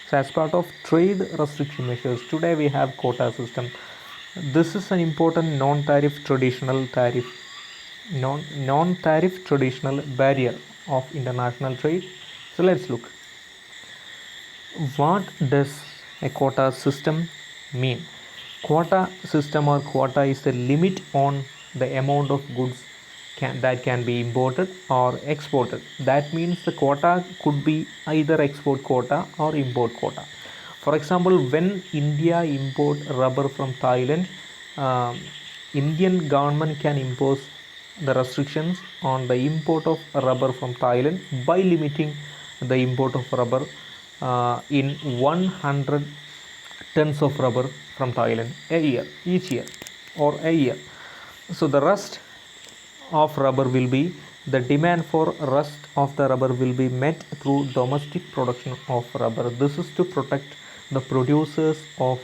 So as part of trade restriction measures, today we have quota system. This is an important non-tariff traditional barrier of international trade. So let's look. What does a quota system mean? Quota system or quota is the limit on the amount of goods that can be imported or exported. That means the quota could be either export quota or import quota. For example, when India import rubber from Thailand, um, Indian government can impose the restrictions on the import of rubber from Thailand by limiting the import of rubber in 100 tons of rubber from Thailand a year, each year or a year. So the rest of rubber will be the demand for rest of the rubber will be met through domestic production of rubber. This is to protect the producers of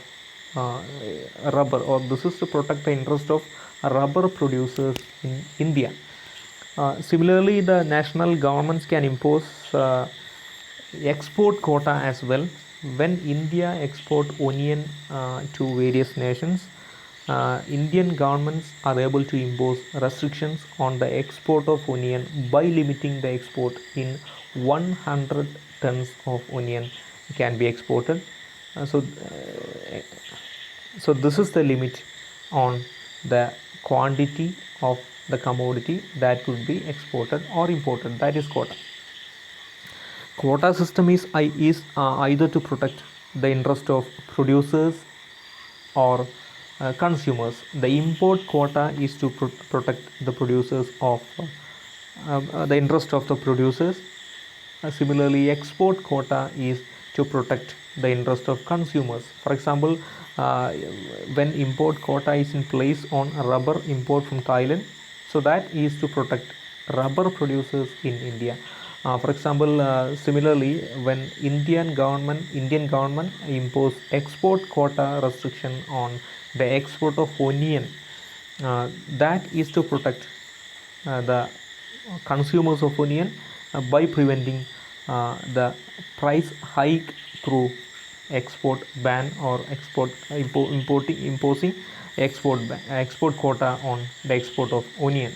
rubber, or this is to protect the interest of rubber producers in India. Similarly, the national governments can impose export quota as well. When India export onion to various nations, Indian governments are able to impose restrictions on the export of onion by limiting the export in 100 tons of onion can be exported. So this is the limit on the quantity of the commodity that could be exported or imported. That is quota. Quota system is either to protect the interest of producers or consumers. The import quota is to protect the producers of the interest of the producers. Similarly, export quota is to protect the interest of consumers. For example, when import quota is in place on rubber import from Thailand, so that is to protect rubber producers in India. For example, similarly, when Indian government impose export quota restriction on the export of onion, that is to protect the consumers of onion by preventing the price hike through export ban or imposing export quota on the export of onion.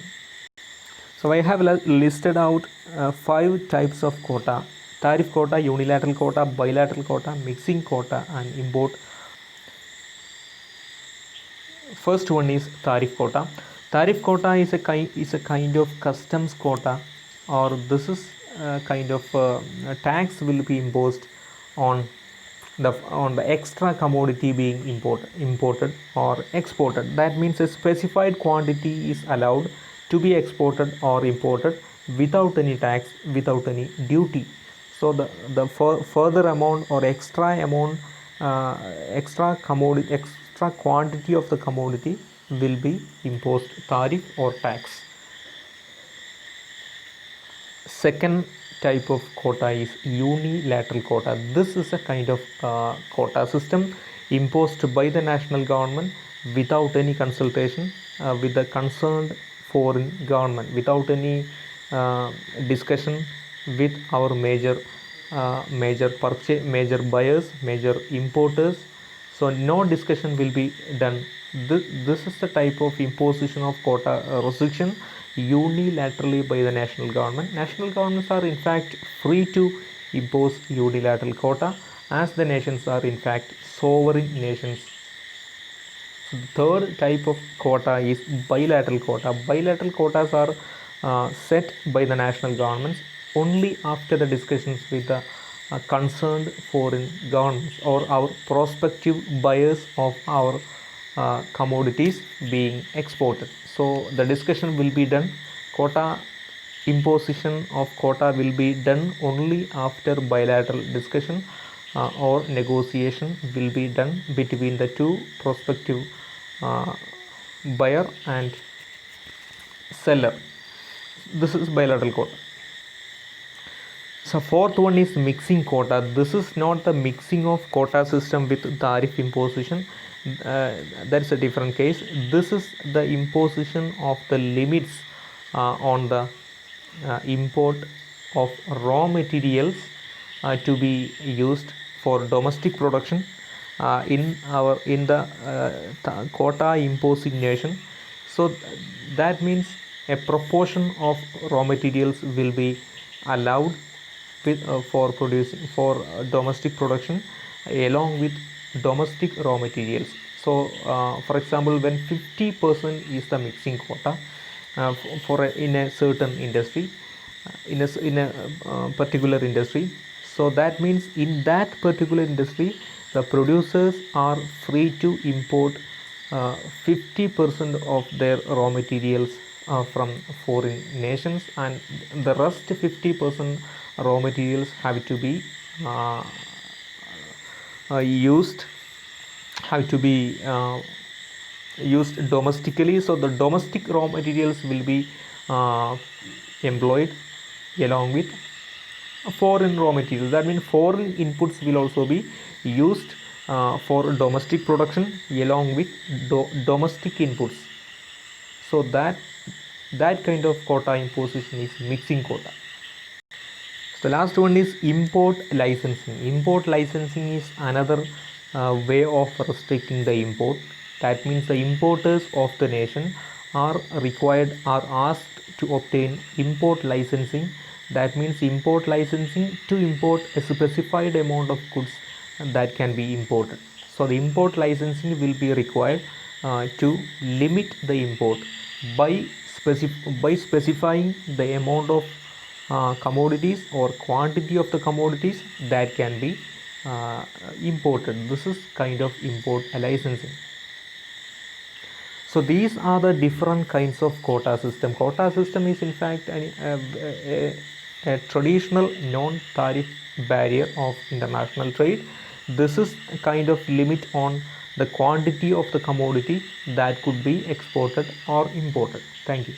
So I have listed out 5 types of quota: tariff quota, unilateral quota, bilateral quota, mixing quota, and import. First one is tariff quota. Tariff quota is a kind of customs quota, or this is a kind of tax will be imposed on the extra commodity being imported or exported. That means a specified quantity is allowed to be exported or imported without any tax, without any duty. So the further amount or extra amount, extra quantity of the commodity will be imposed tariff or tax. Second type of quota is unilateral quota. This is a kind of quota system imposed by the national government without any consultation with the concerned foreign government, without any discussion with our major buyers, major importers. So no discussion will be done. This is the type of imposition of quota restriction unilaterally by the national government. National governments are in fact free to impose unilateral quota, as the nations are in fact sovereign nations. So the third type of quota is bilateral quota. Bilateral quotas are set by the national governments only after the discussions with the concerned foreign governments or our prospective buyers of our commodities being exported. So the discussion will be done. Imposition of quota will be done only after bilateral discussion or negotiation will be done between the two prospective buyer and seller. This is bilateral quota. So fourth one is mixing quota. This is not the mixing of quota system with tariff imposition. That's a different case. This is the imposition of the limits on the import of raw materials to be used for domestic production in the quota imposing nation. So that means a proportion of raw materials will be allowed for producing for domestic production along with domestic raw materials. So for example, when 50% is the mixing quota in a certain industry, in a particular industry, so that means in that particular industry the producers are free to import 50% of their raw materials from foreign nations, and the rest 50% raw materials have to be used have to be used domestically. So the domestic raw materials will be employed along with foreign raw materials. That means foreign inputs will also be used for domestic production along with domestic inputs. So that kind of quota imposition is mixing quota. So the last one is import licensing. Import licensing is another way of restricting the import. That means the importers of the nation are asked to obtain import licensing. That means import licensing to import a specified amount of goods that can be imported. So the import licensing will be required to limit the import by specifying the amount of commodities or quantity of the commodities that can be imported. This is kind of import licensing. So these are the different kinds of quota system. Quota system is in fact a traditional non-tariff barrier of international trade. This is a kind of limit on the quantity of the commodity that could be exported or imported. Thank you.